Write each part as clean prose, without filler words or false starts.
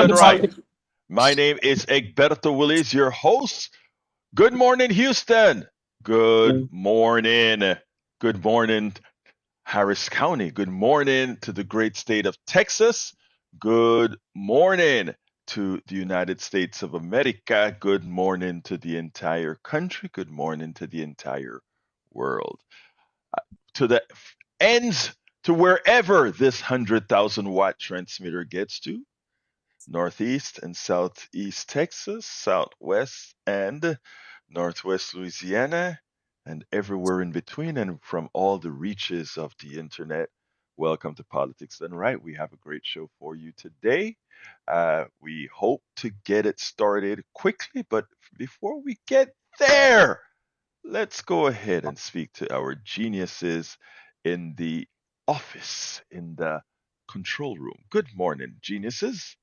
and right. My name is Egberto Willis, your host. Good morning, Houston. Good morning. Good morning, Harris County. Good morning to the great state of Texas. Good morning to the United States of America. Good morning to the entire country. Good morning to the entire world. To the ends, to wherever this 100,000-watt transmitter gets to, Northeast and Southeast Texas, Southwest and Northwest Louisiana, and everywhere in between, and from all the reaches of the internet. Welcome to Politics Done Right. We have a great show for you today. We hope to get it started quickly, but before we get there, let's go ahead and speak to our geniuses in the office, in the control room. Good morning, geniuses.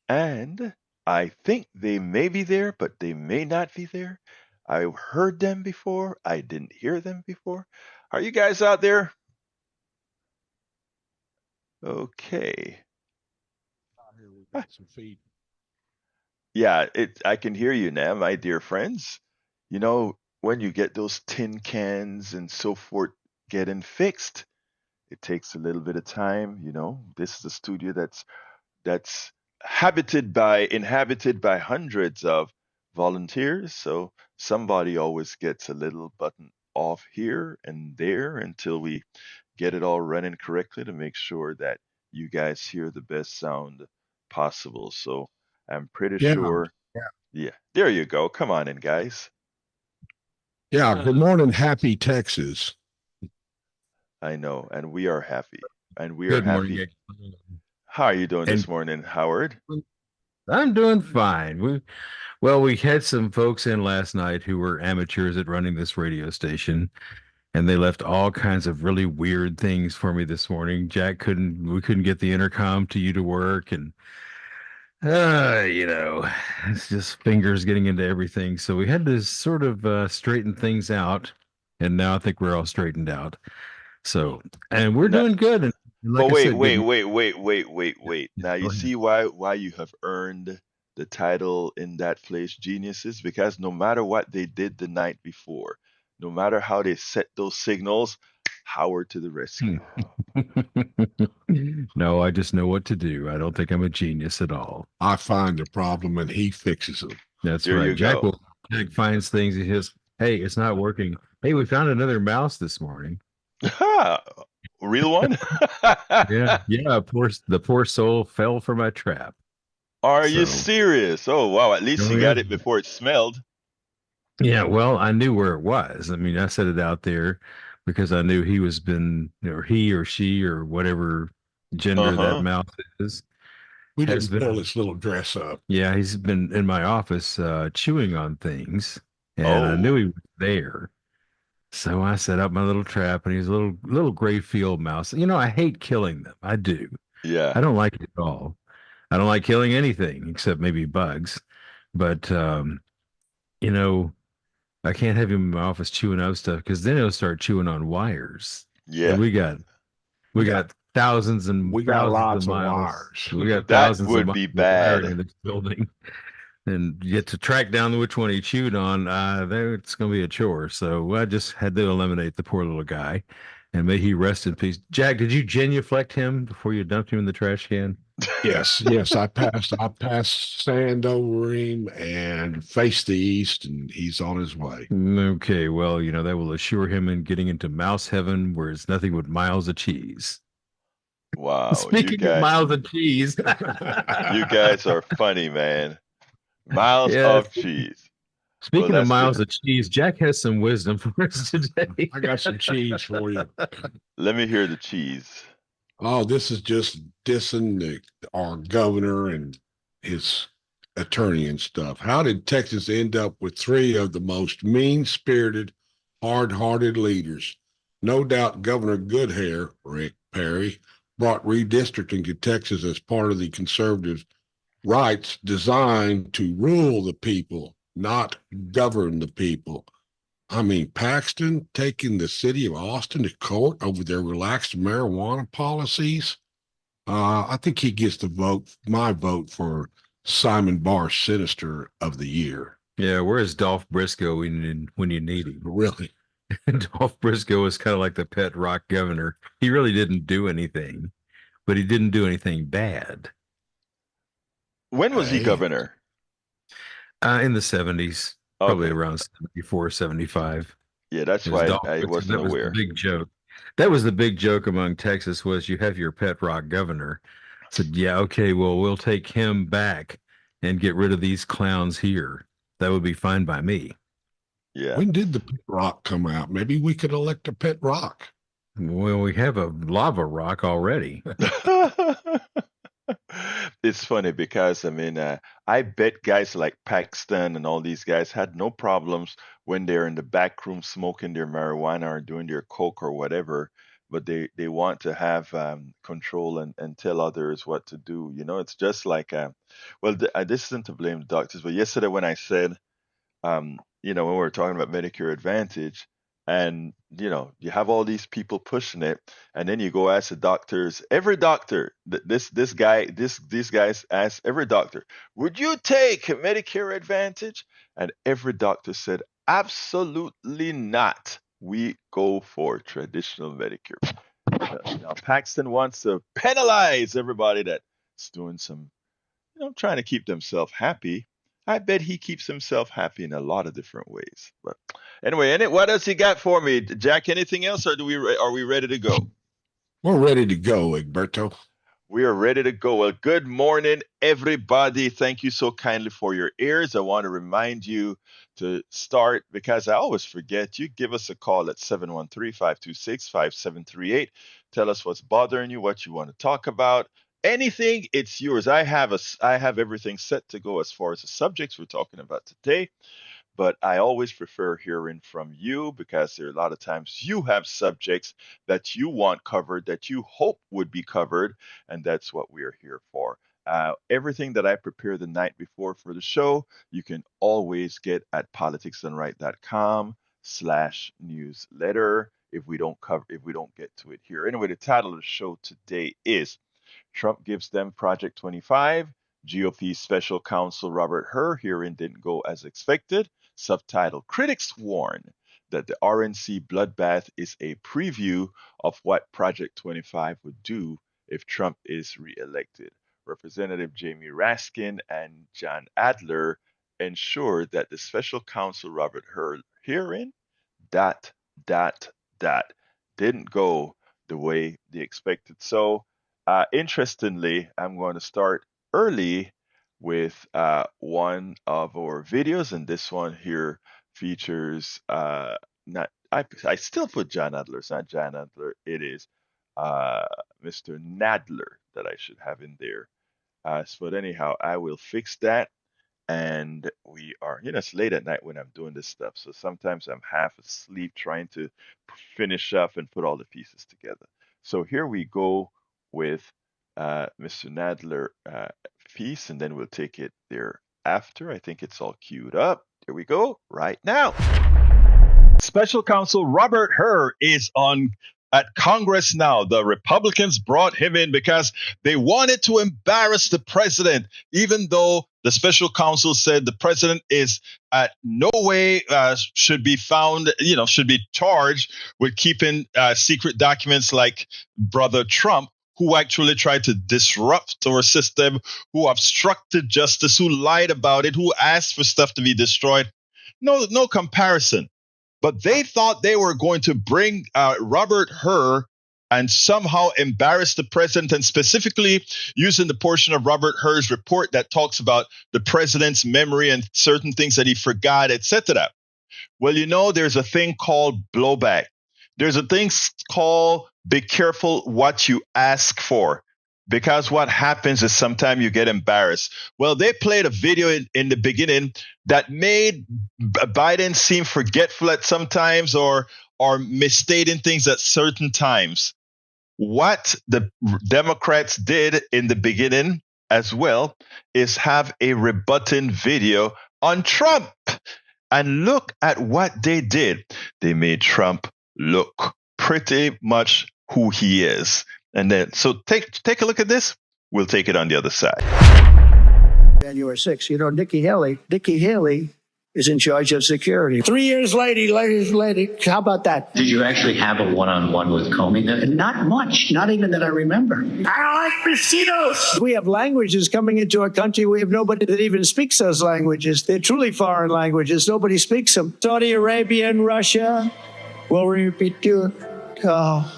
And I think they may be there, but they may not be there. I heard them before. I didn't hear them before. Are you guys out there? Okay. Here we got some feed. Yeah, I can hear you now, my dear friends. You know, when you get those tin cans and so forth getting fixed, it takes a little bit of time. This is a studio that's inhabited by hundreds of volunteers. So somebody always gets a little button off here and there until we get it all running correctly to make sure that you guys hear the best sound possible. So I'm pretty Yeah, sure. Yeah, there you go. Come on in, guys. yeah. Good morning, happy Texas. I know, and we are happy. And we are Good morning. happy. How are you doing And- this morning, Howard? I'm doing fine. We had some folks in last night who were amateurs at running this radio station, and they left all kinds of really weird things for me this morning. We couldn't get the intercom to you to work, and it's just fingers getting into everything. So we had to sort of straighten things out, and now I think we're all straightened out. So, and we're doing good. And like But I wait, said, wait. Now you Go ahead. see why you have earned the title in that place, geniuses, because no matter what they did the night before, no matter how they set those signals, Howard to the rescue. No, I just know what to do. I don't think I'm a genius at all. I find the problem and he fixes them. That's There right. you go. Jack finds things. He says, "Hey, it's not working. Hey, we found another mouse this morning." Real one? Yeah. The poor soul fell for my trap. Are you So, serious? Oh wow, at least oh you yeah. got it before it smelled. Yeah, well, I knew where it was. I mean, I set it out there because I knew he or she or whatever gender that Uh-huh. mouse is We has didn't pull been. this little dress up. Yeah, he's been in my office chewing on things, and I knew Oh, he was there. So I set up my little trap, and he's a little gray field mouse. I hate killing them. I do. yeah. I don't like it at all. I don't like killing anything except maybe bugs. But you know, I can't have him in my office chewing up stuff because then he'll start chewing on wires. And Yeah. we got thousands and We got thousands lots of of miles. wires. We got That thousands of would miles be of wiring bad. in this building. And yet to track down which one he chewed on, it's going to be a chore. So I just had to eliminate the poor little guy, and may he rest in peace. Jack, did you genuflect him before you dumped him in the trash can? Yes. I passed sand over him and faced the east, and he's on his way. Okay, well, that will assure him in getting into mouse heaven, where it's nothing but miles of cheese. Wow, Speaking of miles of cheese, you guys are funny, man. Miles yes. of cheese. Well, Speaking of that's good. miles of cheese, Jack has some wisdom for us today. I got some cheese for you. Let me hear the cheese. Oh, this is just dissing our governor and his attorney and stuff. How did Texas end up with three of the most mean-spirited, hard-hearted leaders? No doubt Governor Goodhair, Rick Perry, brought redistricting to Texas as part of the conservative rights designed to rule the people, not govern the people. I mean, Paxton taking the city of Austin to court over their relaxed marijuana policies. I think he gets my vote for Simon Barr Sinister of the Year. Yeah, where's Dolph Briscoe when you need him? Really? Dolph Briscoe is kind of like the pet rock governor. He really didn't do anything, but he didn't do anything bad. When was he Hey, governor? In the 70s, probably Okay. around 74, 75. Yeah, that's It was why Dolph I Briscoe. wasn't That was the aware. big joke. That was the big joke among Texas was you have your pet rock governor. I said, yeah, okay, well, we'll take him back and get rid of these clowns here. That would be fine by me. Yeah. when did the pet rock come out? Maybe we could elect a pet rock. Well, we have a lava rock already. It's funny because I bet guys like Paxton and all these guys had no problems when they're in the back room smoking their marijuana or doing their coke or whatever, but they want to have control and tell others what to do. It's just like, this isn't to blame the doctors, but yesterday when I said when we were talking about Medicare Advantage, and you have all these people pushing it, and then you go ask the doctors, every doctor, these guys ask every doctor, would you take Medicare Advantage? And every doctor said, absolutely not. We go for traditional Medicare. Now, Paxton wants to penalize everybody that's doing some trying to keep themselves happy. I bet he keeps himself happy in a lot of different ways. But anyway, what else he got for me, Jack? Anything else, or are we ready to go? We're ready to go, Egberto. We are ready to go. Well, good morning, everybody. Thank you so kindly for your ears. I want to remind you to start because I always forget. You give us a call at 713-526-5738. Tell us what's bothering you, what you want to talk about. Anything, it's yours. I have everything set to go as far as the subjects we're talking about today. But I always prefer hearing from you because there are a lot of times you have subjects that you want covered, that you hope would be covered, and that's what we are here for. Everything that I prepare the night before for the show, you can always get at politicsdoneright.com/newsletter if we don't get to it here. Anyway, the title of the show today is Trump gives them Project 25. GOP Special Counsel Robert Hur hearing didn't go as expected. Subtitle: Critics warn that the RNC Bloodbath is a preview of what Project 25 would do if Trump is reelected. Representative Jamie Raskin and John Adler ensured that the Special Counsel Robert Hur hearing dot dot dot didn't go the way they expected. So interestingly, I'm going to start early with one of our videos, and this one here features not I still put John Adler. It's not John Adler. It is Mr. Nadler that I should have in there. But anyhow, I will fix that. And we are, it's late at night when I'm doing this stuff. So sometimes I'm half asleep trying to finish up and put all the pieces together. So here we go with Mr. Nadler piece, and then we'll take it there after. I think it's all queued up. Here we go right now. Special Counsel Robert Hur is on at Congress now. The Republicans brought him in because they wanted to embarrass the president, even though the special counsel said the president is at no way should be found, should be charged with keeping secret documents like Brother Trump, who actually tried to disrupt our system, who obstructed justice, who lied about it, who asked for stuff to be destroyed. No comparison. But they thought they were going to bring Robert Hur and somehow embarrass the president, and specifically using the portion of Robert Hur's report that talks about the president's memory and certain things that he forgot, etc. Well, there's a thing called blowback. There's a thing called be careful what you ask for. Because what happens is sometimes you get embarrassed. Well, they played a video in the beginning that made Biden seem forgetful at some times or misstating things at certain times. What the Democrats did in the beginning as well is have a rebutting video on Trump. And look at what they did. They made Trump look pretty much who he is. And then, so take a look at this. We'll take it on the other side. January 6th. You know, Nikki Haley is in charge of security. 3 years later, how about that? Did you actually have a one-on-one with Comey then? Not much, not even that I remember. I like mosquitoes. We have languages coming into our country. We have nobody that even speaks those languages. They're truly foreign languages. Nobody speaks them. Saudi Arabia and Russia. Will repeat you. Oh.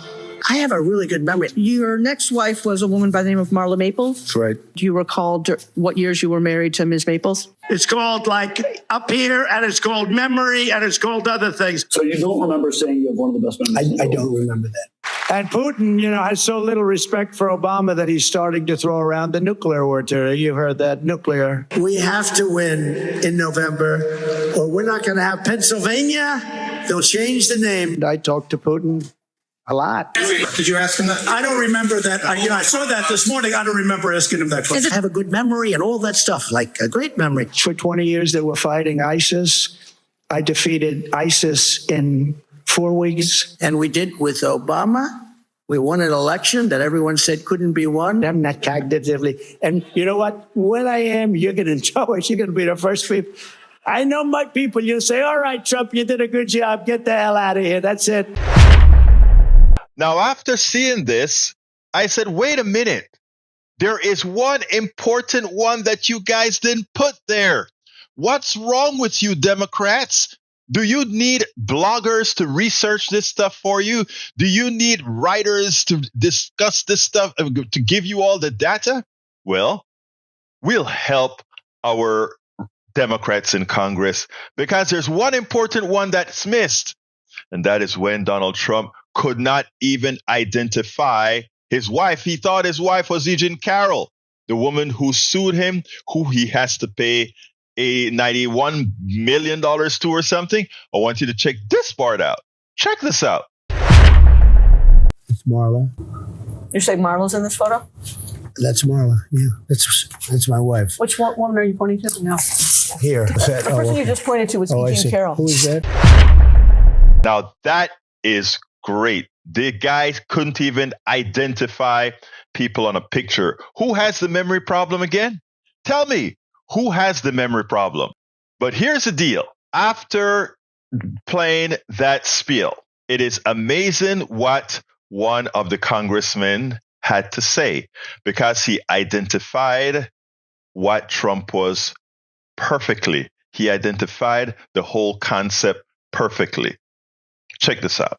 I have a really good memory. Your next wife was a woman by the name of Marla Maples. That's right. Do you recall what years you were married to Ms. Maples? It's called like Up Here, and it's called Memory, and it's called other things. So you don't remember saying you have one of the best memories? I don't remember that. And Putin, you know, has so little respect for Obama that he's starting to throw around the nuclear word. You heard that, nuclear. We have to win in November, or we're not going to have Pennsylvania. They'll change the name. I talked to Putin a lot. Did you ask him that? I don't remember that. I saw that this morning. I don't remember asking him that question. I have a good memory and all that stuff, like a great memory. For 20 years, they were fighting ISIS. I defeated ISIS in 4 weeks. And we did with Obama. We won an election that everyone said couldn't be won. I'm not cognitively. And you know what? When I am, you're going to enjoy it. You're going to be the first people. I know my people. You'll say, all right, Trump, you did a good job. Get the hell out of here. That's it. Now, after seeing this, I said, wait a minute. There is one important one that you guys didn't put there. What's wrong with you, Democrats? Do you need bloggers to research this stuff for you? Do you need writers to discuss this stuff, to give you all the data? Well, we'll help our Democrats in Congress because there's one important one that's missed. And that is when Donald Trump could not even identify his wife. He thought his wife was Eugene Carroll, the woman who sued him, who he has to pay a $91 million to or something. I want you to check this part out. Check this out. It's Marla. You say Marla's in this photo? That's Marla. Yeah, that's my wife. Which woman are you pointing to? No. Here. The person you just pointed to was Eugene Carroll. Who is that? Now, that is great. The guy couldn't even identify people on a picture. Who has the memory problem again? Tell me, who has the memory problem? But here's the deal. After playing that spiel, it is amazing what one of the congressmen had to say because he identified what Trump was perfectly. He identified the whole concept perfectly. Check this out.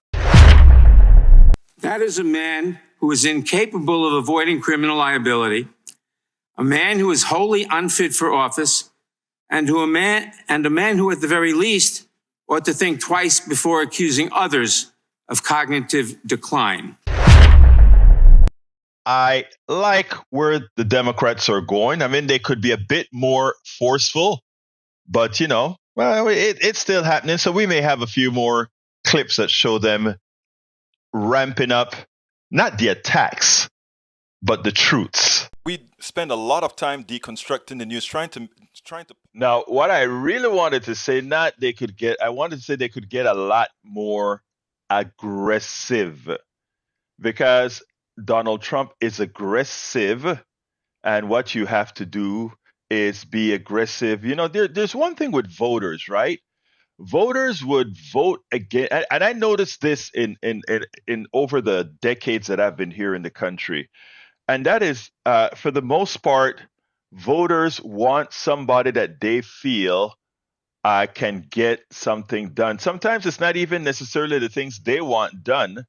That is a man who is incapable of avoiding criminal liability, a man who is wholly unfit for office, and a man who, at the very least, ought to think twice before accusing others of cognitive decline. I like where the Democrats are going. I mean, they could be a bit more forceful, but, you know, well, it's still happening. So we may have a few more clips that show them ramping up, not the attacks, but the truths. We spend a lot of time deconstructing the news, trying to. Now, what I really wanted to say, I wanted to say they could get a lot more aggressive because Donald Trump is aggressive, and what you have to do is be aggressive. You know, there's one thing with voters, right? Voters would vote again, and I noticed this in over the decades that I've been here in the country, and that is, for the most part, voters want somebody that they feel can get something done. Sometimes it's not even necessarily the things they want done,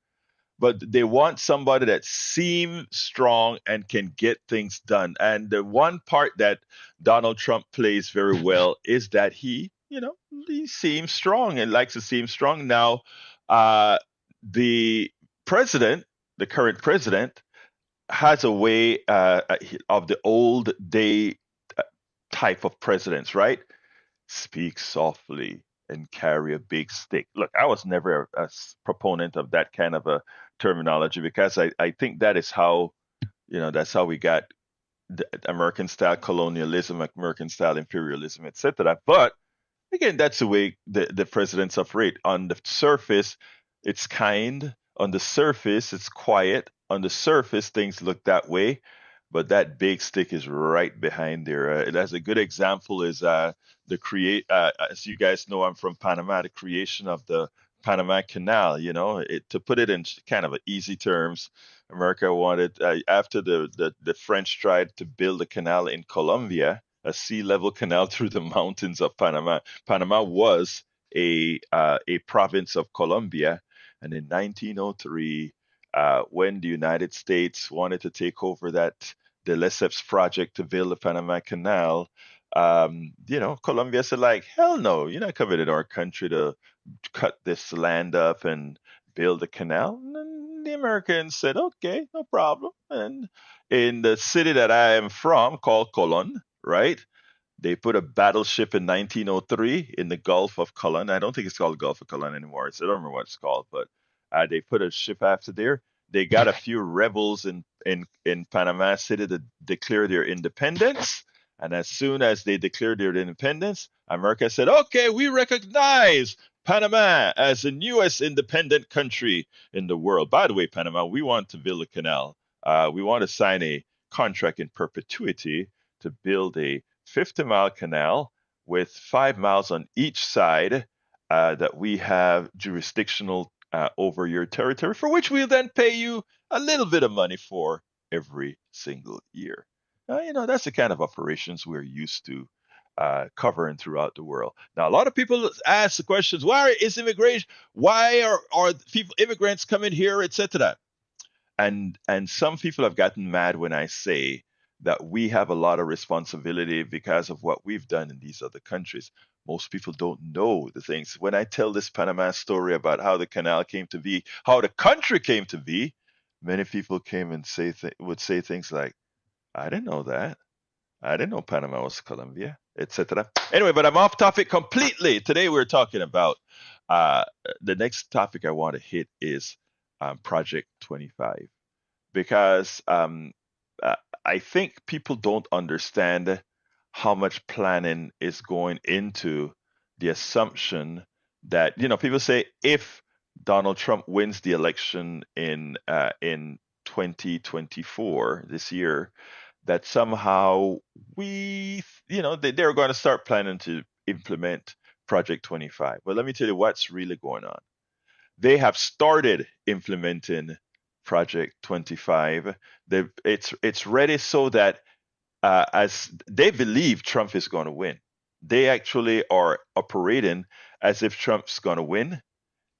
but they want somebody that seems strong and can get things done. And the one part that Donald Trump plays very well is that he seems strong and likes to seem strong. Now, the current president, has a way of the old day type of presidents, right? Speak softly and carry a big stick. Look, I was never a proponent of that kind of a terminology because I think that is how, that's how we got the American style colonialism, American style imperialism, etc. But again, that's the way the presidents operate. On the surface, it's kind. On the surface, it's quiet. on the surface, things look that way, but that big stick is right behind there. As a good example is as you guys know, I'm from Panama, the creation of the Panama Canal. To put it in kind of easy terms, America wanted after the French tried to build a canal in Colombia, a sea level canal through the mountains of Panama. Panama was a province of Colombia, and in 1903, when the United States wanted to take over the Lesseps project to build the Panama Canal, Colombia said like, hell no, you're not coming in our country to cut this land up and build a canal. And the Americans said, okay, no problem. And in the city that I am from, called Colon, right? They put a battleship in 1903 in the Gulf of Colon. I don't think it's called Gulf of Colon anymore. I don't remember what it's called, but they put a ship after there. They got a few rebels in Panama City to declare their independence. And as soon as they declared their independence, America said, okay, we recognize Panama as the newest independent country in the world. By the way, Panama, we want to build a canal. We want to sign a contract in perpetuity to build a 50-mile canal with 5 miles on each side that we have jurisdictional over your territory, for which we'll then pay you a little bit of money for every single year. That's the kind of operations we're used to covering throughout the world. Now, a lot of people ask the questions, why is immigration, why are immigrants coming here, etc. And some people have gotten mad when I say that we have a lot of responsibility because of what we've done in these other countries. Most people don't know the things. When I tell this Panama story about how the canal came to be, how the country came to be, many people came and would say things like, I didn't know that. I didn't know Panama was Colombia, etc. Anyway, but I'm off topic completely. Today we're talking about the next topic I want to hit is Project 25, because I think people don't understand how much planning is going into the assumption that, people say if Donald Trump wins the election in 2024 this year, that somehow they're going to start planning to implement Project 25. Well, let me tell you what's really going on. They have started implementing Project 25. It's ready so that as they believe Trump is going to win, they actually are operating as if Trump's going to win,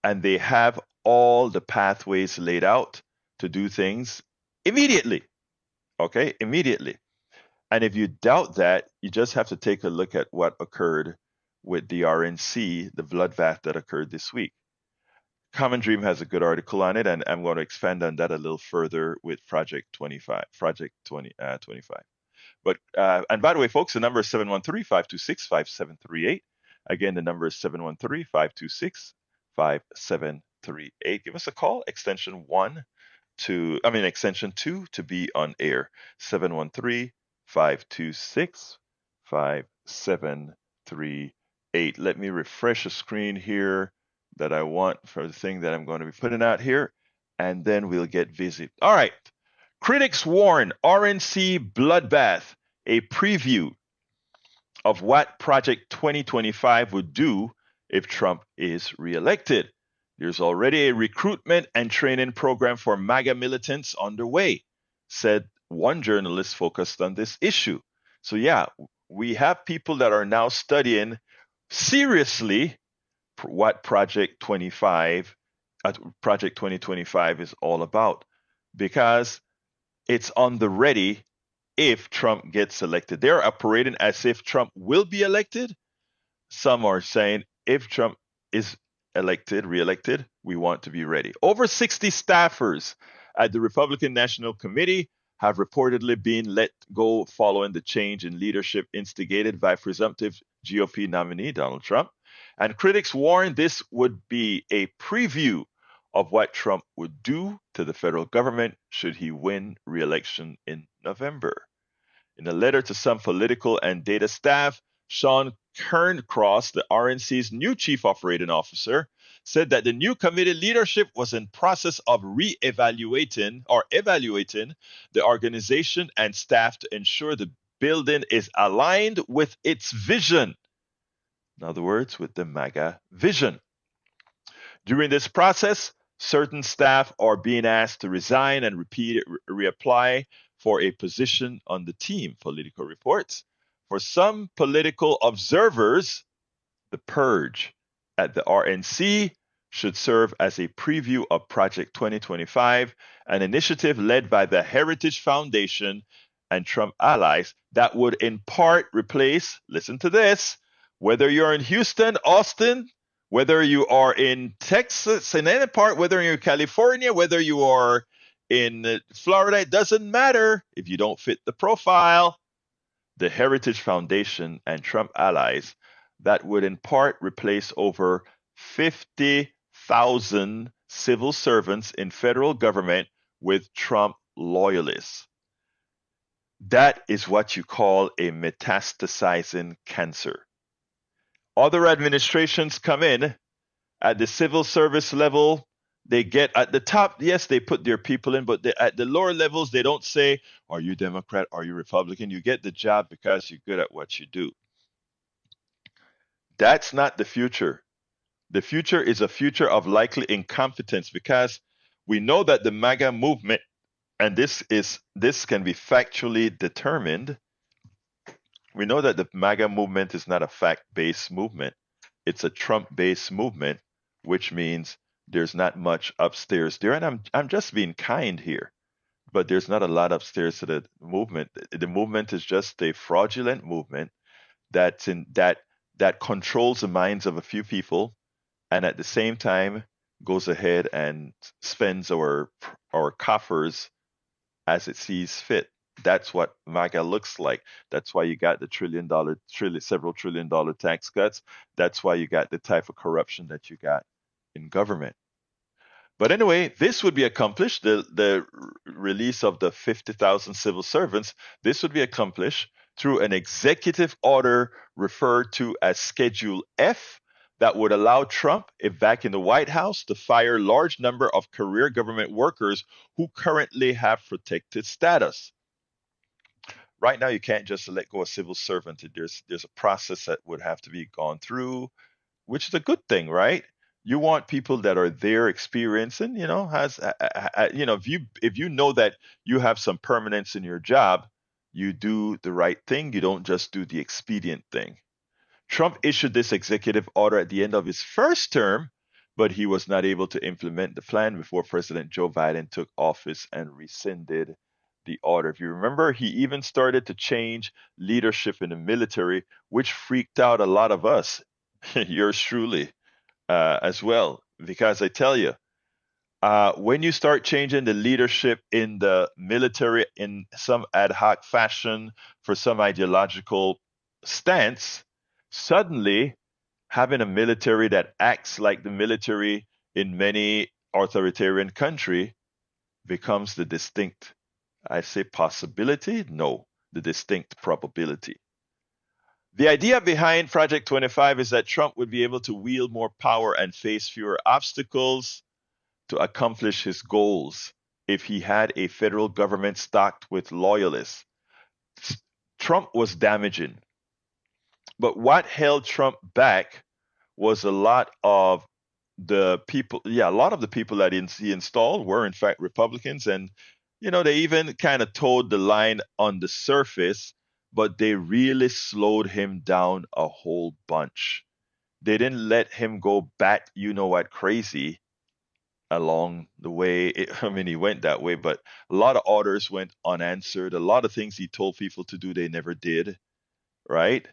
and they have all the pathways laid out to do things immediately. Okay, immediately. And if you doubt that, you just have to take a look at what occurred with the RNC, the bloodbath that occurred this week. Common Dream has a good article on it, and I'm going to expand on that a little further with Project 25. But and by the way, folks, the number is 713-526-5738. Again, the number is 713-526-5738. Give us a call, extension 2 to be on air. 713-526-5738. Let me refresh the screen here that I want for the thing that I'm going to be putting out here, and then we'll get busy. All right. Critics warn RNC Bloodbath, a preview of what Project 2025 would do if Trump is reelected. There's already a recruitment and training program for MAGA militants underway, said one journalist focused on this issue. So yeah, we have people that are now studying seriously what Project 2025 is all about, because it's on the ready if Trump gets elected. They're operating as if Trump will be elected. Some are saying if Trump is reelected, we want to be ready. Over 60 staffers at the Republican National Committee have reportedly been let go following the change in leadership instigated by presumptive GOP nominee Donald Trump. And critics warn this would be a preview of what Trump would do to the federal government should he win re-election in November. In a letter to some political and data staff, Sean Kerncross, the RNC's new chief operating officer, said that the new committee leadership was in process of evaluating the organization and staff to ensure the building is aligned with its vision. In other words, with the MAGA vision. During this process, certain staff are being asked to resign and reapply for a position on the team, Politico reports. For some political observers, the purge at the RNC should serve as a preview of Project 2025, an initiative led by the Heritage Foundation and Trump allies that would in part replace, listen to this, whether you're in Houston, Austin, whether you are in Texas, in any part, whether you're in California, whether you are in Florida, it doesn't matter if you don't fit the profile. The Heritage Foundation and Trump allies that would in part replace over 50,000 civil servants in federal government with Trump loyalists. That is what you call a metastasizing cancer. Other administrations come in at the civil service level. They get at the top, yes, they put their people in, but at the lower levels, they don't say, are you Democrat? Are you Republican? You get the job because you're good at what you do. That's not the future. The future is a future of likely incompetence because we know that the MAGA movement, and this can be factually determined. We know that the MAGA movement is not a fact-based movement. It's a Trump-based movement, which means there's not much upstairs there. And I'm just being kind here, but there's not a lot upstairs to the movement. The movement is just a fraudulent movement that controls the minds of a few people, and at the same time goes ahead and spends our coffers as it sees fit. That's what MAGA looks like. That's why you got the several trillion dollar tax cuts. That's why you got the type of corruption that you got in government. But anyway, this would be accomplished, the release of the 50,000 civil servants, this would be accomplished through an executive order referred to as Schedule F that would allow Trump, if back in the White House, to fire large number of career government workers who currently have protected status. Right now, you can't just let go of civil servant. There's a process that would have to be gone through, which is a good thing, right? You want people that are there, experienced, and if you know that you have some permanence in your job, you do the right thing. You don't just do the expedient thing. Trump issued this executive order at the end of his first term, but he was not able to implement the plan before President Joe Biden took office and rescinded the order. If you remember, he even started to change leadership in the military, which freaked out a lot of us, yours truly, as well. Because I tell you, when you start changing the leadership in the military in some ad hoc fashion for some ideological stance, suddenly having a military that acts like the military in many authoritarian countries becomes the distinct, I say possibility? No, the distinct probability. The idea behind Project 25 is that Trump would be able to wield more power and face fewer obstacles to accomplish his goals if he had a federal government stocked with loyalists. Trump was damaging. But what held Trump back was a lot of the people that he installed were in fact Republicans, and they even kind of towed the line on the surface, but they really slowed him down a whole bunch. They didn't let him go bat crazy along the way. He went that way, but a lot of orders went unanswered. A lot of things he told people to do, they never did, right?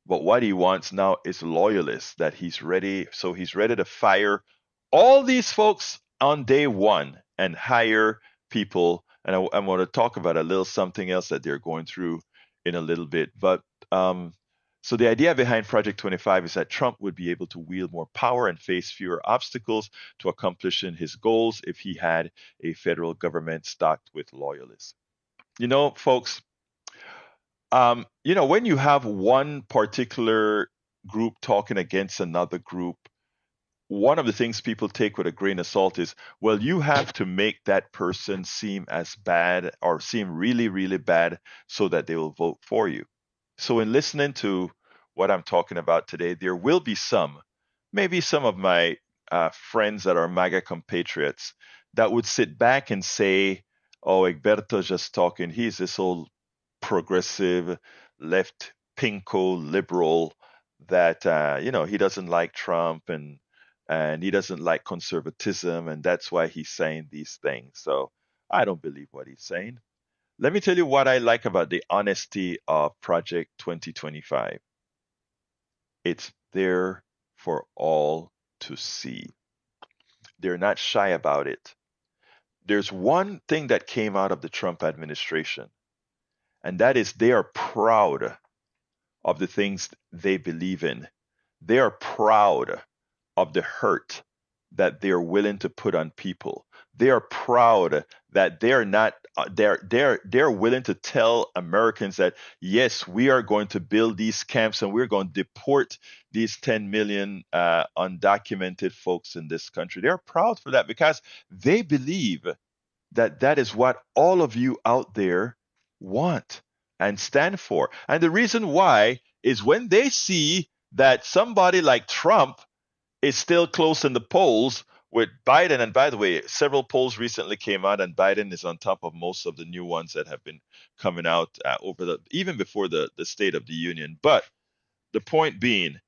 But what he wants now is loyalists that he's ready. So he's ready to fire all these folks on day one and hire people. And I want to talk about a little something else that they're going through in a little bit. But so the idea behind Project 25 is that Trump would be able to wield more power and face fewer obstacles to accomplishing his goals if he had a federal government stocked with loyalists. Folks, when you have one particular group talking against another group, one of the things people take with a grain of salt is, well, you have to make that person seem as bad or seem really, really bad so that they will vote for you. So in listening to what I'm talking about today, there will be maybe some of my friends that are MAGA compatriots that would sit back and say, oh, Egberto's just talking. He's this old progressive, left pinko liberal that, he doesn't like Trump and he doesn't like conservatism, and that's why he's saying these things. So I don't believe what he's saying. Let me tell you what I like about the honesty of Project 2025. It's there for all to see. They're not shy about it. There's one thing that came out of the Trump administration, and that is they are proud of the things they believe in. They are proud of the hurt that they're willing to put on people. They are proud that they're not they're willing to tell Americans that yes, we are going to build these camps and we're going to deport these 10 million undocumented folks in this country. They're proud for that because they believe that that is what all of you out there want and stand for. And the reason why is when they see that somebody like Trump is still close in the polls with Biden. And by the way, several polls recently came out, and Biden is on top of most of the new ones that have been coming out even before the State of the Union. But the point being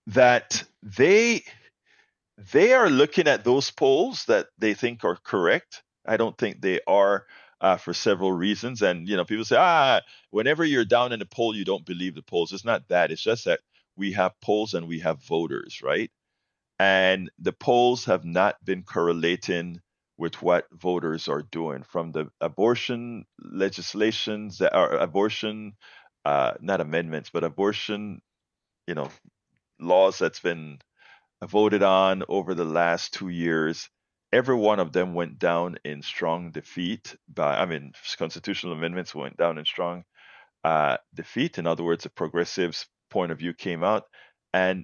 that they are looking at those polls that they think are correct. I don't think they are for several reasons. And, people say, whenever you're down in the poll, you don't believe the polls. It's not that. It's just that we have polls and we have voters, right? And the polls have not been correlating with what voters are doing, from the abortion legislations that are abortion, not amendments, but abortion, laws that's been voted on over the last 2 years. Every one of them went down in strong defeat. Constitutional amendments went down in strong defeat. In other words, the progressives' point of view came out, and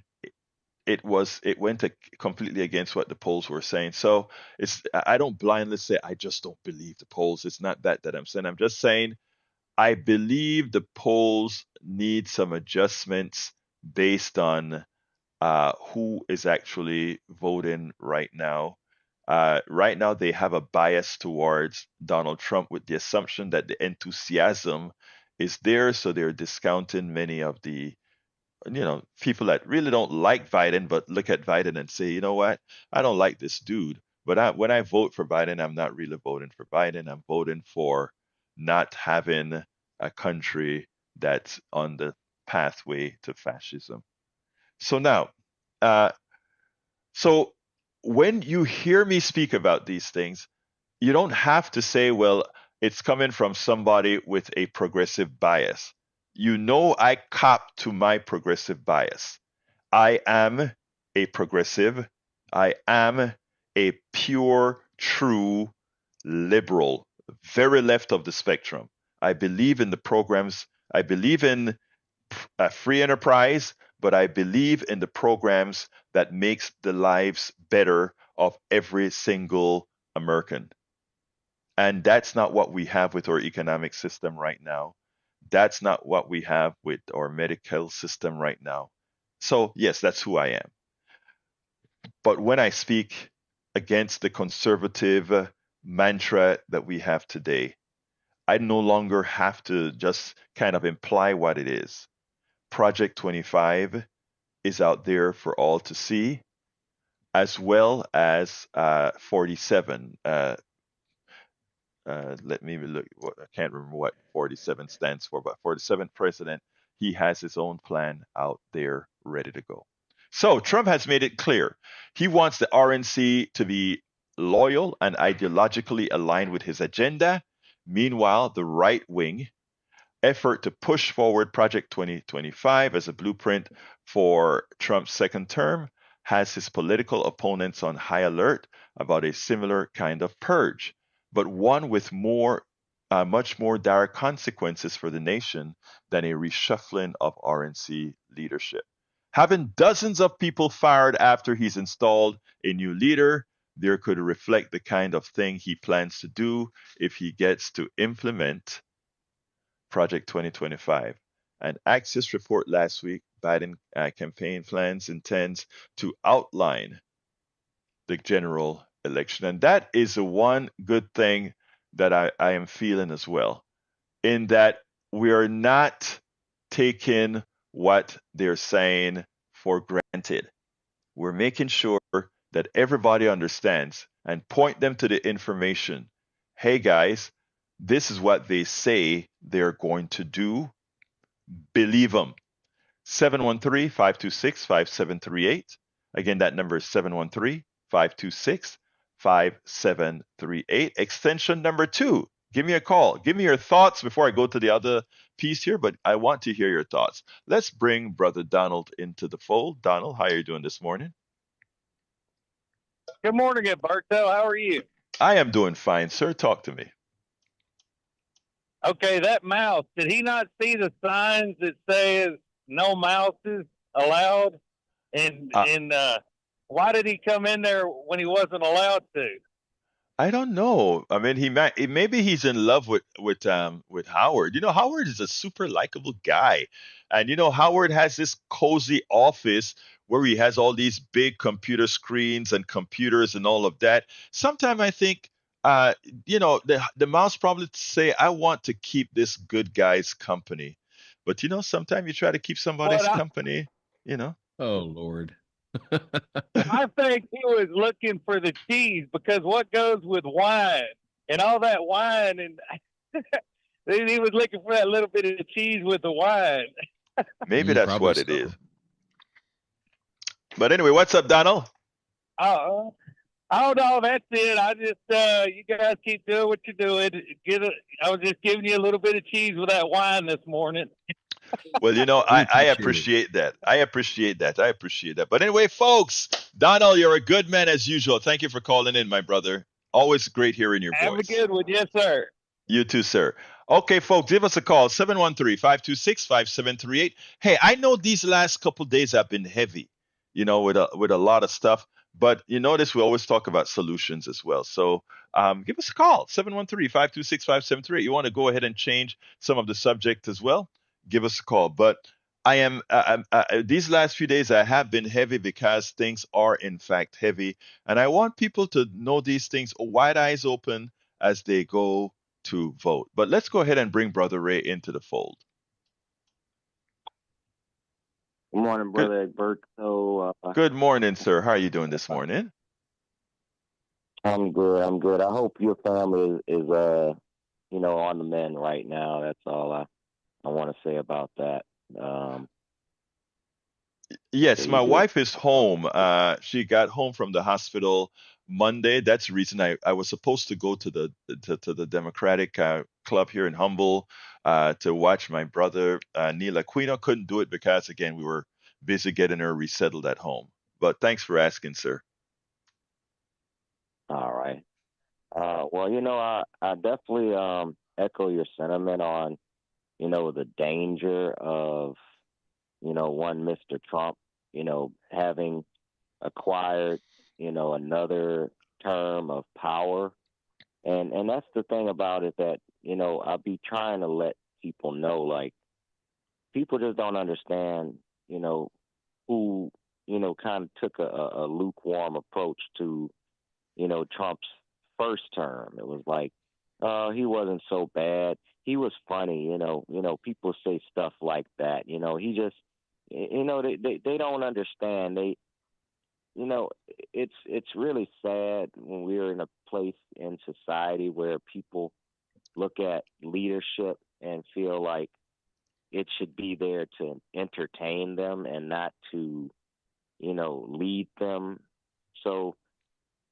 it went completely against what the polls were saying. So I don't blindly say I just don't believe the polls. It's not that I'm saying. I'm just saying I believe the polls need some adjustments based on who is actually voting right now. Right now, they have a bias towards Donald Trump with the assumption that the enthusiasm is there, so they're discounting many of the people that really don't like Biden, but look at Biden and say, you know what, I don't like this dude. But when I vote for Biden, I'm not really voting for Biden. I'm voting for not having a country that's on the pathway to fascism. So now, so when you hear me speak about these things, you don't have to say, well, it's coming from somebody with a progressive bias. I cop to my progressive bias. I am a progressive. I am a pure, true liberal, very left of the spectrum. I believe in the programs. I believe in free enterprise, but I believe in the programs that makes the lives better of every single American. And that's not what we have with our economic system right now. That's not what we have with our medical system right now. So, yes, that's who I am. But when I speak against the conservative mantra that we have today, I no longer have to just kind of imply what it is. Project 25 is out there for all to see, as well as 47. Let me look. I can't remember what 47 stands for, but 47th president, he has his own plan out there ready to go. So Trump has made it clear he wants the RNC to be loyal and ideologically aligned with his agenda. Meanwhile, the right wing effort to push forward Project 2025 as a blueprint for Trump's second term has his political opponents on high alert about a similar kind of purge, but one with much more dire consequences for the nation than a reshuffling of RNC leadership. Having dozens of people fired after he's installed a new leader, there could reflect the kind of thing he plans to do if he gets to implement Project 2025. An Axios report last week, Biden campaign plans intends to outline the general election. And that is the one good thing that I am feeling as well, in that we are not taking what they're saying for granted. We're making sure that everybody understands and point them to the information. Hey guys, this is what they say they're going to do. Believe them. 713-526-5738. Again, that number is 713-526-5738. Extension number 2. Give me a call. Give me your thoughts before I go to the other piece here, but I want to hear your thoughts. Let's bring Brother Donald into the fold. Donald, how are you doing this morning? Good morning, Alberto. How are you? I am doing fine, sir. Talk to me. Okay, that mouse, did he not see the signs that says no mouses allowed? And why did he come in there when he wasn't allowed to? I don't know. I mean, maybe he's in love with Howard. You know, Howard is a super likable guy, and you know, Howard has this cozy office where he has all these big computer screens and computers and all of that. Sometimes I think, you know, the mouse probably say, "I want to keep this good guy's company," but you know, sometimes you try to keep somebody's company. You know. Oh Lord. I think he was looking for the cheese, because what goes with wine and all that wine, and he was looking for that little bit of cheese with the wine. Maybe that's what it is. But anyway, what's up, Donald? Oh no, that's it. I just you guys keep doing what you're doing. I was just giving you a little bit of cheese with that wine this morning. Well, you know, I appreciate that. I appreciate that. But anyway, folks, Donald, you're a good man as usual. Thank you for calling in, my brother. Always great hearing your voice. Have a good one. Yes, sir. You too, sir. Okay, folks, give us a call, 713-526-5738. Hey, I know these last couple days have been heavy, you know, with a lot of stuff. But you notice we always talk about solutions as well. So give us a call, 713-526-5738. You want to go ahead and change some of the subject as well? Give us a call. But I am these last few days I have been heavy because things are in fact heavy, and I want people to know these things wide eyes open as they go to vote. But let's go ahead and bring Brother Ray into the fold. Good morning, Brother Egberto. Good morning, sir. How are you doing this morning? I'm good. I hope your family is you know, on the mend right now. That's all I want to say about that. Yes, my wife is home. She got home from the hospital Monday. That's the reason I was supposed to go to the Democratic Club here in Humble to watch my brother Neil Aquino. Couldn't do it because, again, we were busy getting her resettled at home. But thanks for asking, sir. All right. Well, you know, I definitely echo your sentiment on, you know, the danger of, you know, one Mr. Trump, you know, having acquired, you know, another term of power. And that's the thing about it, that, you know, I'll be trying to let people know, like, people just don't understand, you know, who, you know, kind of took a lukewarm approach to, you know, Trump's first term. It was like, he wasn't so bad. He was funny, you know, people say stuff like that. You know, he just, you know, they don't understand. They, you know, it's really sad when we're in a place in society where people look at leadership and feel like it should be there to entertain them and not to, you know, lead them. So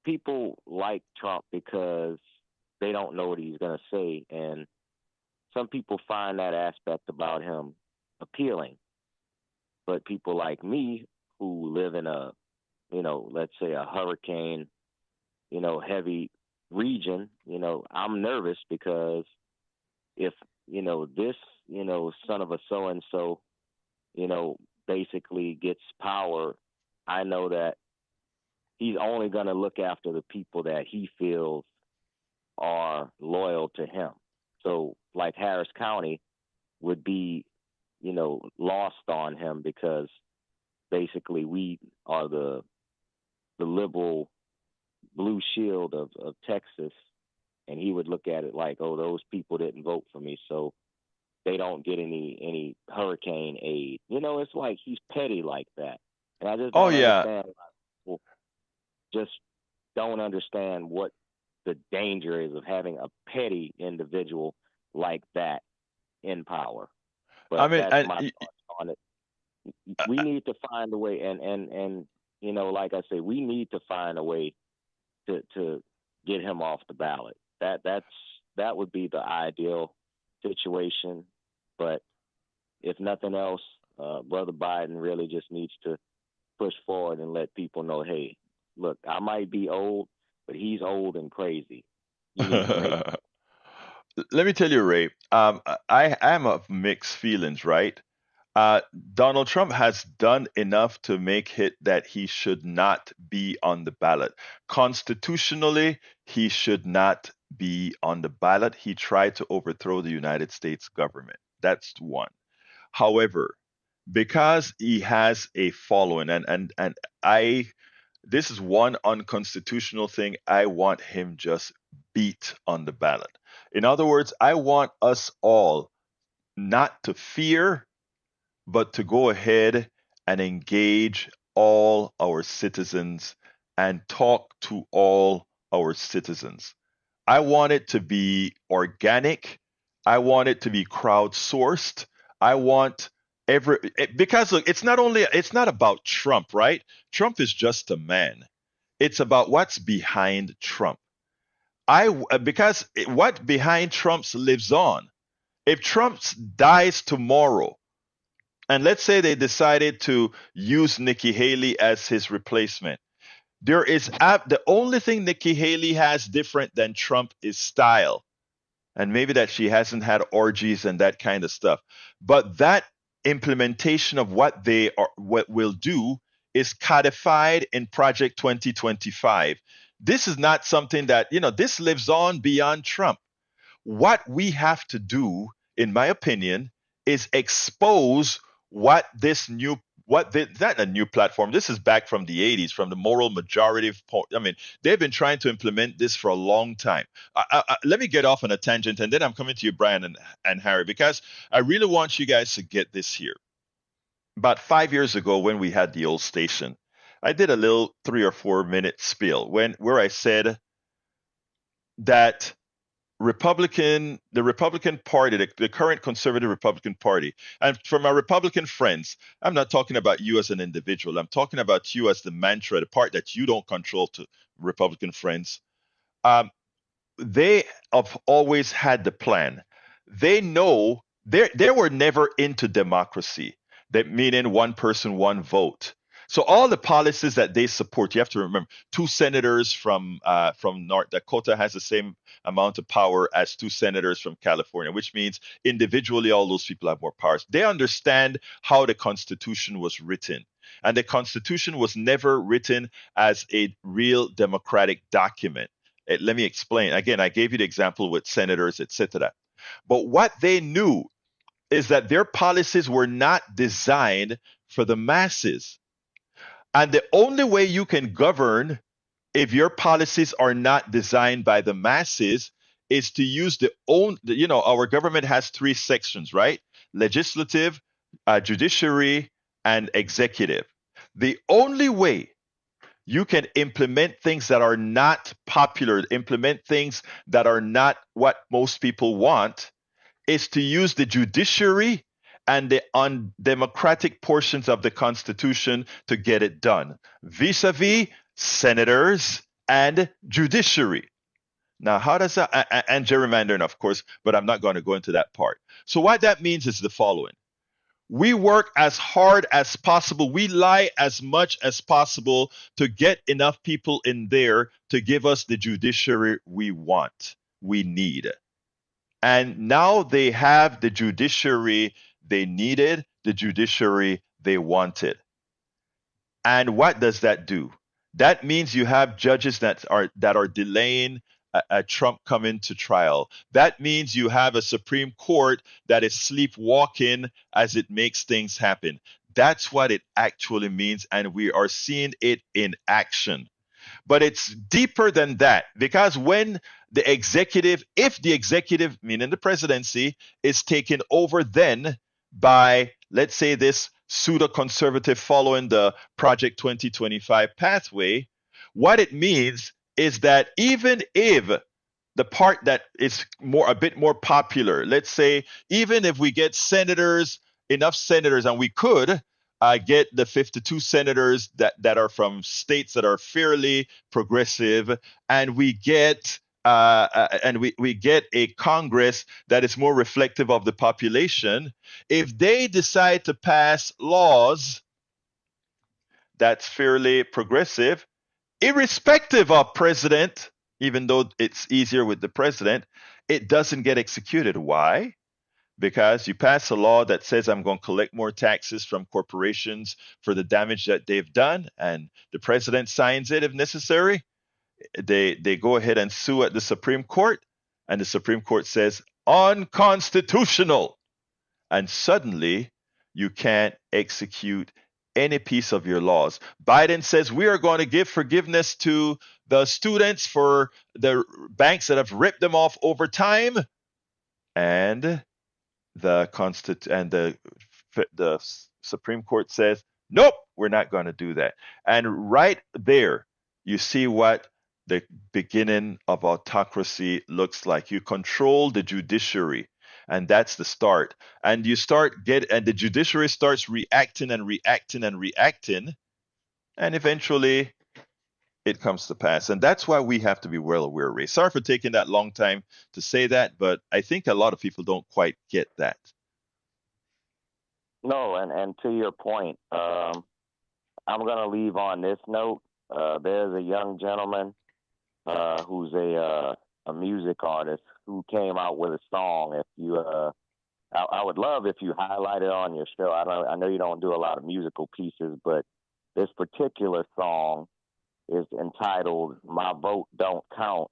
people like Trump because they don't know what he's going to say. And some people find that aspect about him appealing. But people like me, who live in a, you know, let's say a hurricane, you know, heavy region, you know, I'm nervous because if, you know, this, you know, son of a so-and-so, you know, basically gets power, I know that he's only going to look after the people that he feels are loyal to him. So like Harris County would be, lost on him because basically we are the liberal blue shield of Texas, and he would look at it like, oh, those people didn't vote for me, so they don't get any hurricane aid. It's like he's petty like that. And I just don't understand. People just don't understand what the danger is of having a petty individual like that in power. But that's my thoughts on it. We need to find a way, and like I say, we need to find a way to get him off the ballot. That would be the ideal situation. But if nothing else, Brother Biden really just needs to push forward and let people know, hey, look, I might be old, but he's old and crazy. You need to make Let me tell you, Ray, I am of mixed feelings, right? Donald Trump has done enough to make it that he should not be on the ballot. Constitutionally, he should not be on the ballot. He tried to overthrow the United States government. That's one. However, because he has a following, and I this is one unconstitutional thing, I want him just beat on the ballot. In other words, I want us all not to fear, but to go ahead and engage all our citizens and talk to all our citizens. I want it to be organic. I want it to be crowdsourced. I want because look, it's not about Trump, right? Trump is just a man. It's about what's behind Trump. Because what behind Trump's lives on. If Trump dies tomorrow, and let's say they decided to use Nikki Haley as his replacement, the only thing Nikki Haley has different than Trump is style, and maybe that she hasn't had orgies and that kind of stuff. But that implementation of what will do is codified in Project 2025. This is not something that, this lives on beyond Trump. What we have to do, in my opinion, is expose what not a new platform. This is back from the 80s, from the moral majority. They've been trying to implement this for a long time. Let me get off on a tangent, and then I'm coming to you, Brian and Harry, because I really want you guys to get this here. About 5 years ago, when we had the old station, I did a little 3 or 4 minute spiel where I said that the Republican Party, the current conservative Republican Party, and for my Republican friends, I'm not talking about you as an individual. I'm talking about you as the mantra, the part that you don't control, to Republican friends. They have always had the plan. They know they were never into democracy, that meaning one person, one vote. So all the policies that they support, you have to remember, 2 senators from North Dakota has the same amount of power as 2 senators from California, which means individually all those people have more powers. They understand how the Constitution was written. And the Constitution was never written as a real democratic document. Let me explain. Again, I gave you the example with senators, etc. But what they knew is that their policies were not designed for the masses. And the only way you can govern if your policies are not designed by the masses is to use our government has 3 sections, right? Legislative, judiciary, and executive. The only way you can implement things that are not popular, implement things that are not what most people want, is to use the judiciary and the undemocratic portions of the Constitution to get it done, vis-a-vis senators and judiciary. Now, how does that, and gerrymandering, of course, but I'm not going to go into that part. So what that means is the following. We work as hard as possible. We lie as much as possible to get enough people in there to give us the judiciary we want, we need. And now they have the judiciary they needed, the judiciary they wanted. And what does that do? That means you have judges that are delaying a Trump coming to trial. That means you have a Supreme Court that is sleepwalking as it makes things happen. That's what it actually means, and we are seeing it in action. But it's deeper than that, because when if the executive, meaning the presidency, is taken over then by, let's say, this pseudo conservative following the Project 2025 pathway, what it means is that even if the part that is a bit more popular, let's say, even if we get enough senators, and we could get the 52 senators that are from states that are fairly progressive, and we get we get a Congress that is more reflective of the population. If they decide to pass laws that's fairly progressive, irrespective of president, even though it's easier with the president, it doesn't get executed. Why? Because you pass a law that says I'm going to collect more taxes from corporations for the damage that they've done, and the president signs it if necessary. They go ahead and sue at the Supreme Court, and the Supreme Court says unconstitutional. And suddenly you can't execute any piece of your laws. Biden says we are going to give forgiveness to the students for the banks that have ripped them off over time, and the Supreme Court says nope, we're not going to do that. And right there, you see what the beginning of autocracy looks like. You control the judiciary, and that's the start. And the judiciary starts reacting and reacting and reacting, and eventually it comes to pass. And that's why we have to be well aware, Ray. Sorry for taking that long time to say that, but I think a lot of people don't quite get that. No, and to your point, I'm going to leave on this note. There's a young gentleman who's a music artist who came out with a song. If you, I would love if you highlight it on your show. I know you don't do a lot of musical pieces, but this particular song is entitled "My Vote Don't Count"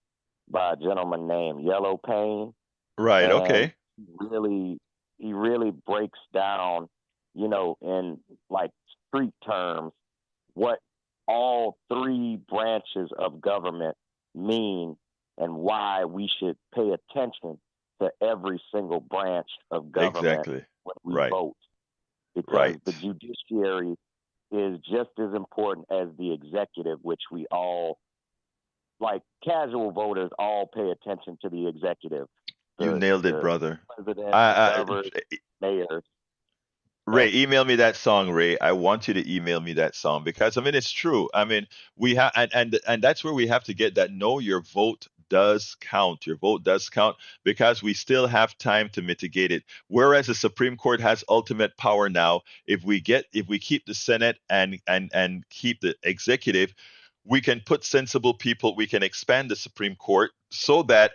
by a gentleman named Yellow Pain. Right. And okay. He really breaks down, in like street terms, what all three branches of government mean and why we should pay attention to every single branch of government when we vote. Because the judiciary is just as important as the executive, which we all, like casual voters, all pay attention to the executive. You nailed it, brother. President, governors, mayors. Ray, email me that song, Ray. I want you to email me that song, because it's true. We have, and that's where we have to get that. No, your vote does count. Your vote does count, because we still have time to mitigate it. Whereas the Supreme Court has ultimate power now. If we keep the Senate and keep the executive, we can put sensible people. We can expand the Supreme Court so that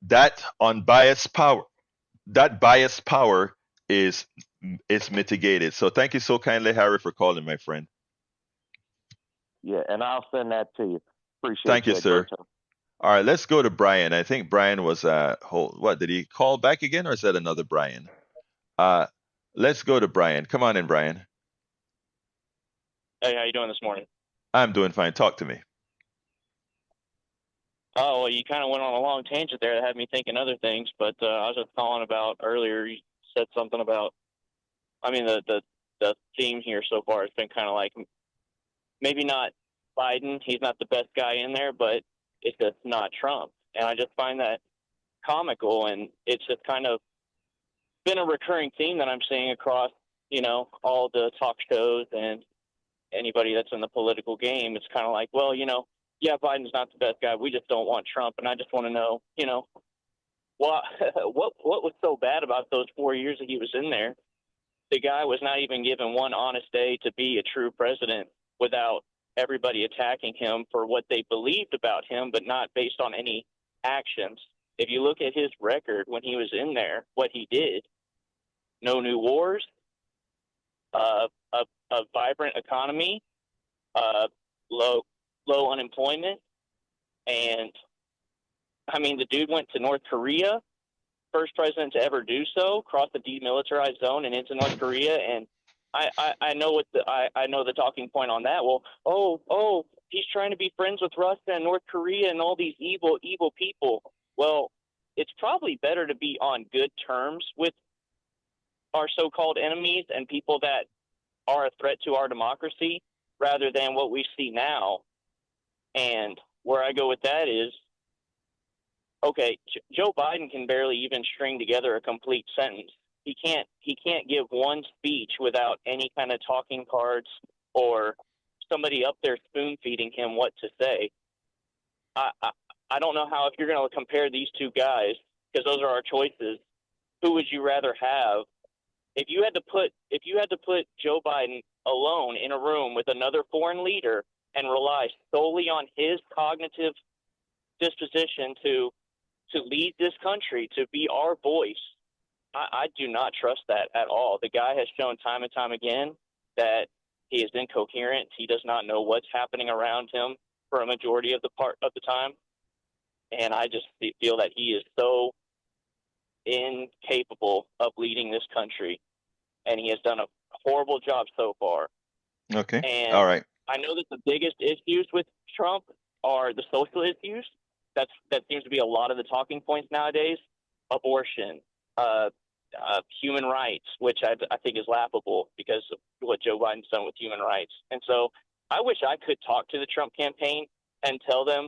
biased power is mitigated. So thank you so kindly, Harry, for calling, my friend. Yeah, and I'll send that to you. Appreciate it. Thank you, sir. All right, let's go to Brian. I think Brian was what, did he call back again, or is that another Brian? Let's go to Brian. Come on in, Brian. Hey, how you doing this morning? I'm doing fine. Talk to me. Oh, well, you kind of went on a long tangent there that had me thinking other things, but I was just calling about earlier. You said something about, the theme here so far has been kind of like, maybe not Biden. He's not the best guy in there, but it's just not Trump. And I just find that comical, and it's just kind of been a recurring theme that I'm seeing across, all the talk shows and anybody that's in the political game. It's kind of like, well, yeah, Biden's not the best guy. We just don't want Trump. And I just want to know, what was so bad about those 4 years that he was in there? The guy was not even given one honest day to be a true president without everybody attacking him for what they believed about him, but not based on any actions. If you look at his record when he was in there, what he did, no new wars, a vibrant economy, low unemployment. And I mean, the dude went to North Korea, first president to ever do so, crossed the demilitarized zone and into North Korea. And I know I know the talking point on that. Well, he's trying to be friends with Russia and North Korea and all these evil people. Well, it's probably better to be on good terms with our so-called enemies and people that are a threat to our democracy rather than what we see now. And where I go with that is, okay, Joe Biden can barely even string together a complete sentence. He can't give one speech without any kind of talking cards or somebody up there spoon feeding him what to say. I don't know how, if you're going to compare these two guys, because those are our choices, who would you rather have? If you had to put Joe Biden alone in a room with another foreign leader and rely solely on his cognitive disposition to lead this country, to be our voice, I do not trust that at all. The guy has shown time and time again that he is incoherent. He does not know what's happening around him for a majority of the time. And I just feel that he is so incapable of leading this country, and he has done a horrible job so far. Okay. And All right. I know that the biggest issues with Trump are the social issues. That seems to be a lot of the talking points nowadays. Abortion, human rights, which I think is laughable because of what Joe Biden's done with human rights. And so I wish I could talk to the Trump campaign and tell them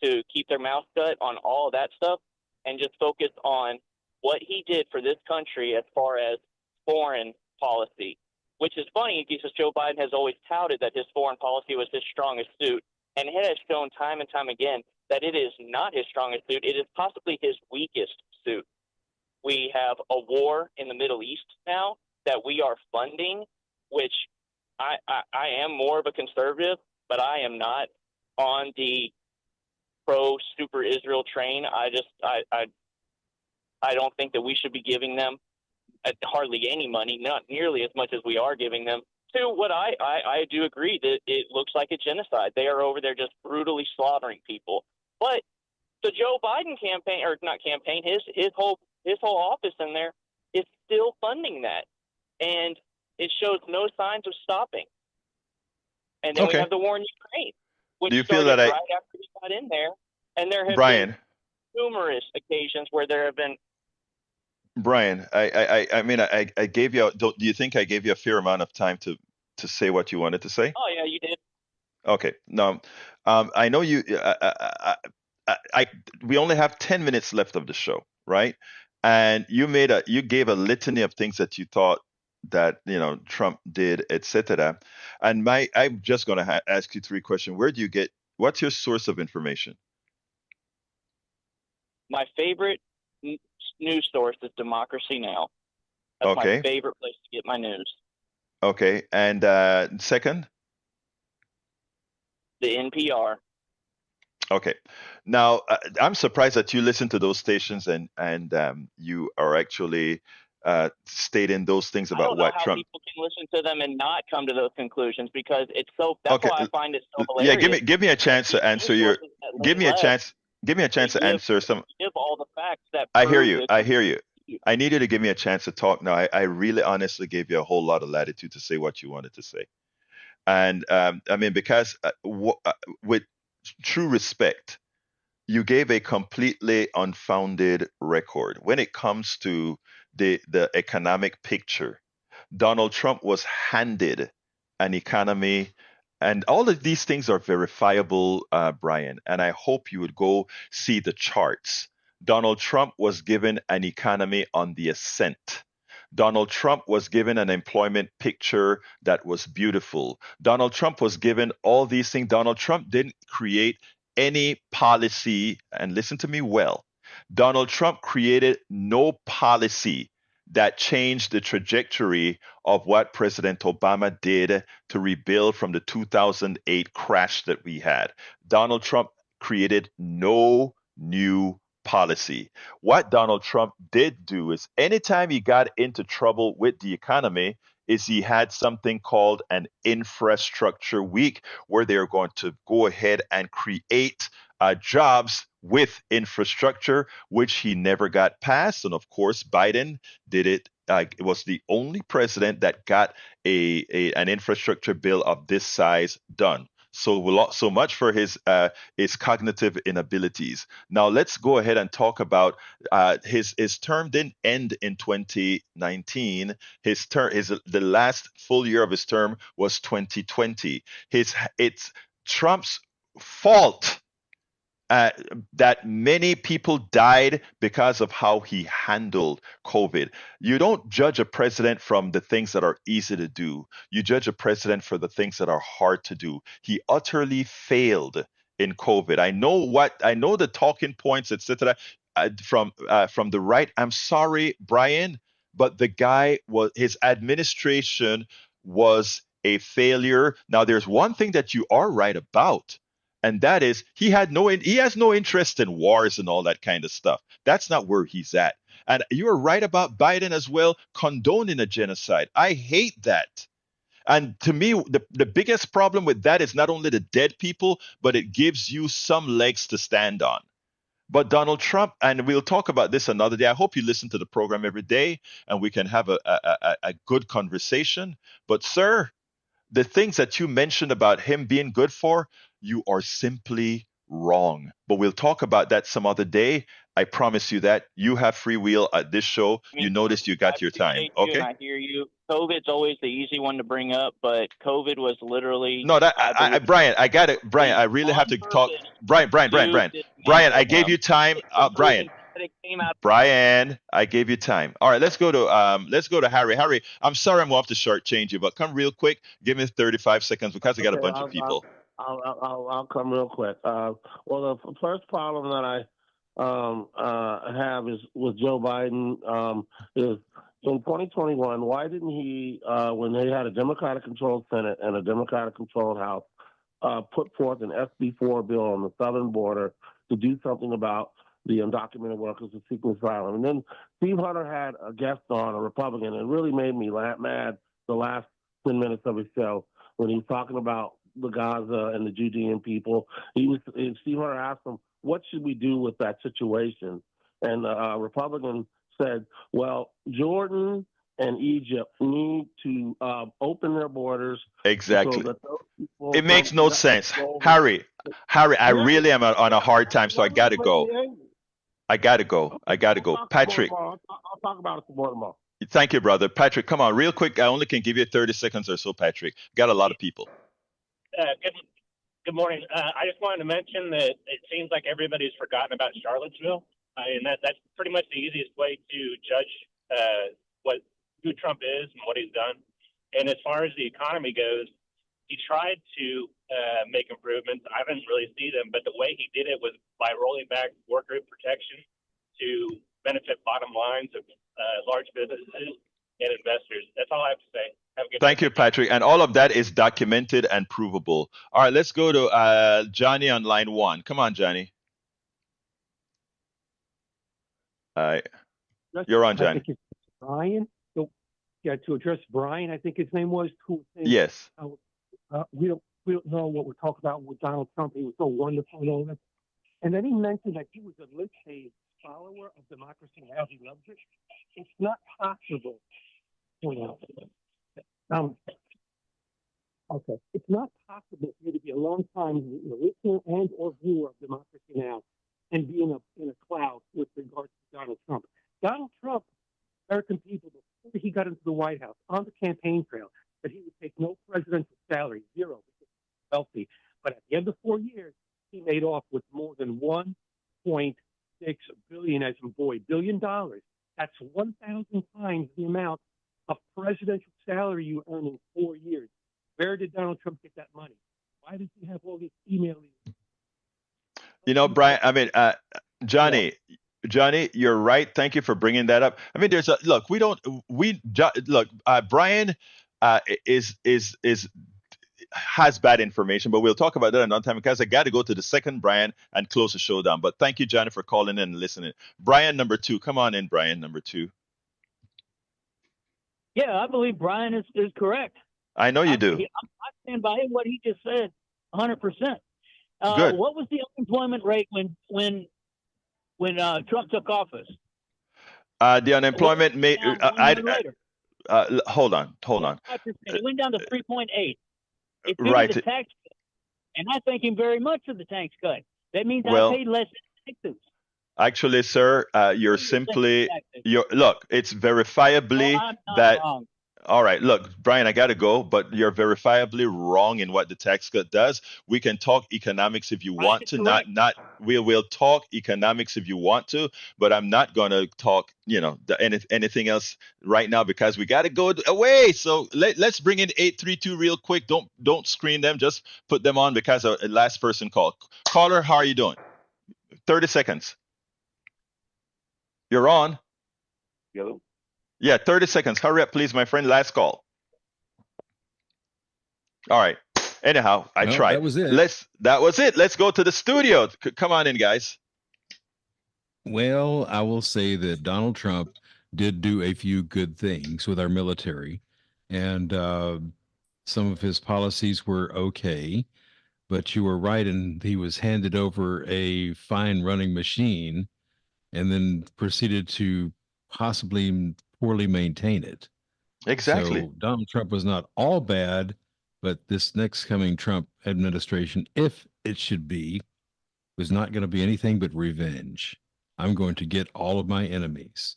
to keep their mouth shut on all of that stuff and just focus on what he did for this country as far as foreign policy, which is funny because Joe Biden has always touted that his foreign policy was his strongest suit, and it has shown time and time again that it is not his strongest suit. It is possibly his weakest suit. We have a war in the Middle East now that we are funding, which I am more of a conservative, but I am not on the pro super Israel train. I don't think that we should be giving them hardly any money, not nearly as much as we are giving them, to what I do agree that it looks like a genocide. They are over there just brutally slaughtering people. But the Joe Biden campaign, or not campaign, his whole office in there is still funding that. And it shows no signs of stopping. And then we have the war in Ukraine, which do you feel started that right after he got in there. And there have Brian, been numerous occasions where there have been. Brian, I mean, I gave you. Do you think I gave you a fair amount of time to say what you wanted to say? Oh yeah, you did. Okay. Now, I know you. We only have 10 minutes left of the show, right? And you gave a litany of things that you thought that Trump did, etc. And I'm just going to ask you three questions. What's your source of information? My favorite news source is Democracy Now. That's my favorite place to get my news. Okay. And second? The NPR. Okay. Now, I'm surprised that you listen to those stations and you are actually stating those things about what Trump. I don't know how people can listen to them and not come to those conclusions, because it's so. That's why I find it so hilarious. Yeah, give me a chance to answer your. Give me a chance to answer some. Give all the facts that. I hear you. I need you to give me a chance to talk now. I really honestly gave you a whole lot of latitude to say what you wanted to say. And I mean, because with true respect, you gave a completely unfounded record when it comes to the economic picture. Donald Trump was handed an economy, and all of these things are verifiable, Brian, and I hope you would go see the charts. Donald Trump was given an economy on the ascent. Donald Trump was given an employment picture that was beautiful. Donald Trump was given all these things. Donald Trump didn't create any policy, and listen to me well. Donald Trump created no policy that changed the trajectory of what President Obama did to rebuild from the 2008 crash that we had. Donald Trump created no new policy. What Donald Trump did do is anytime he got into trouble with the economy, is he had something called an infrastructure week where they're going to go ahead and create jobs with infrastructure, which he never got passed. And of course, Biden did it. It was the only president that got an infrastructure bill of this size done. So much for his cognitive inabilities. Now let's go ahead and talk about his term didn't end in 2019. The last full year of his term was 2020. It's Trump's fault that many people died because of how he handled COVID. You don't judge a president from the things that are easy to do. You judge a president for the things that are hard to do. He utterly failed in COVID. I know the talking points, etc. From the right. I'm sorry, Brian, but his administration was a failure. Now, there's one thing that you are right about, and that is he has no interest in wars and all that kind of stuff. That's not where he's at. And you're right about Biden as well, condoning a genocide. I hate that. And to me, the biggest problem with that is not only the dead people, but it gives you some legs to stand on. But Donald Trump, and we'll talk about this another day. I hope you listen to the program every day and we can have a good conversation. But, sir, the things that you mentioned about him being good for, you are simply wrong. But we'll talk about that some other day. I promise you that. You have free will at this show. You noticed you got your time. Okay. I hear you. COVID's always the easy one to bring up, but COVID was literally. No, Brian, I got it. Brian, I really have to talk. Brian, I gave you time. Brian, I gave you time. All right, let's go to Harry. Harry, I'm sorry I'm going to have to shortchange you, but come real quick. Give me 35 seconds because I got a bunch of people. I'll come real quick. Well, the first problem that I have is with Joe Biden is in 2021. Why didn't he, when they had a Democratic-controlled Senate and a Democratic-controlled House, put forth an SB4 bill on the southern border to do something about the undocumented workers who seeking asylum? And then Steve Hunter had a guest on, a Republican, and it really made me mad the last 10 minutes of his show when he was talking about the Gaza and the Judean people. Steve Hunter asked him, what should we do with that situation? And a Republican said, well, Jordan and Egypt need to open their borders. Exactly. So that it makes no sense. Harry, I really am on a hard time, so I got to go. Patrick. I'll talk about it some more tomorrow. Thank you, brother. Patrick, come on, real quick. I only can give you 30 seconds or so, Patrick. Got a lot of people. Good morning. I just wanted to mention that it seems like everybody's forgotten about Charlottesville, and that's pretty much the easiest way to judge who Trump is and what he's done. And as far as the economy goes, he tried to make improvements. I didn't really see them, but the way he did it was by rolling back work group protection to benefit bottom lines of large businesses and investors. That's all I have to say. Thank you, Patrick. And all of that is documented and provable. All right, let's go to Johnny on line 1. Come on, Johnny. All right. You're on, Johnny. Brian? Yeah, to address Brian, I think his name was. Yes. We don't know what we're talking about with Donald Trump. He was so wonderful and all that. And then he mentioned that he was a follower of democracy and how he loves it. It's not possible. Okay. It's not possible for you to be a long-time listener and or viewer of Democracy Now! And be in a cloud with regards to Donald Trump. Donald Trump, American people, before he got into the White House, on the campaign trail, that he would take no presidential salary, zero, because he was wealthy. But at the end of 4 years, he made off with more than $1.6 billion, as in billion dollars. That's 1,000 times the amount of presidential salary you earn in 4 years. Where did Donald Trump get that money? Why does he have all these emails? Brian, Johnny, you're right. Thank you for bringing that up. I mean, Brian is has bad information, but we'll talk about that another time because I got to go to the second Brian and close the show down. But thank you, Johnny, for calling in and listening. Brian number 2, come on in, Brian number 2. Yeah, I believe Brian is correct. I know you do. I stand by what he just said, 100%. Good. What was the unemployment rate when Trump took office? The unemployment may. Hold on. It went down to 3.8. It's due Right. to the tax cut, and I thank him very much for the tax cut. That means Well, I paid less in taxes. Actually, sir, you're simply. Look. It's verifiably I'm not that. wrong. All right, look, Brian, I got to go, but you're verifiably wrong in what the tax cut does. We can talk economics if you want to. We will talk economics if you want to, but I'm not going to talk, anything else right now because we got to go away. So let's bring in 832 real quick. Don't screen them. Just put them on because a last person called. Caller, how are you doing? 30 seconds. You're on. Hello. Yeah, 30 seconds. Hurry up, please, my friend. Last call. All right. Anyhow, I tried. That was it. That was it. Let's go to the studio. Come on in, guys. Well, I will say that Donald Trump did do a few good things with our military, and some of his policies were okay. But you were right, and he was handed over a fine running machine, and then proceeded to possibly poorly maintain it. Exactly. So Donald Trump was not all bad, but this next coming Trump administration, if it should be, was not going to be anything but revenge. I'm going to get all of my enemies.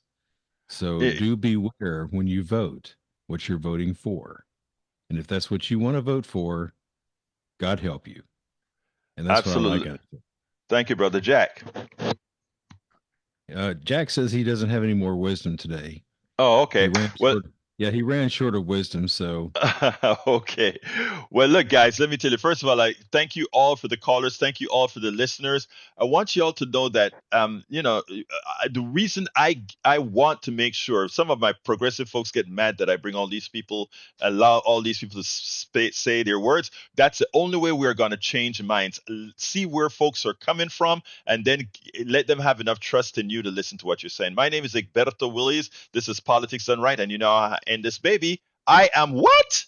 So do beware when you vote what you're voting for. And if that's what you want to vote for, God help you. And that's Absolutely. what I like. Thank you, Brother Jack. Jack says he doesn't have any more wisdom today. Oh, okay. He ran short of wisdom, so. Okay. Well, look, guys, let me tell you, first of all, I thank you all for the callers. Thank you all for the listeners. I want you all to know that, the reason I want to make sure some of my progressive folks get mad that I bring all these people, allow all these people to say their words. That's the only way we're going to change minds. See where folks are coming from, and then let them have enough trust in you to listen to what you're saying. My name is Egberto Willies. This is Politics Done Right, and you know how I end this baby. I am what?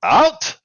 Out.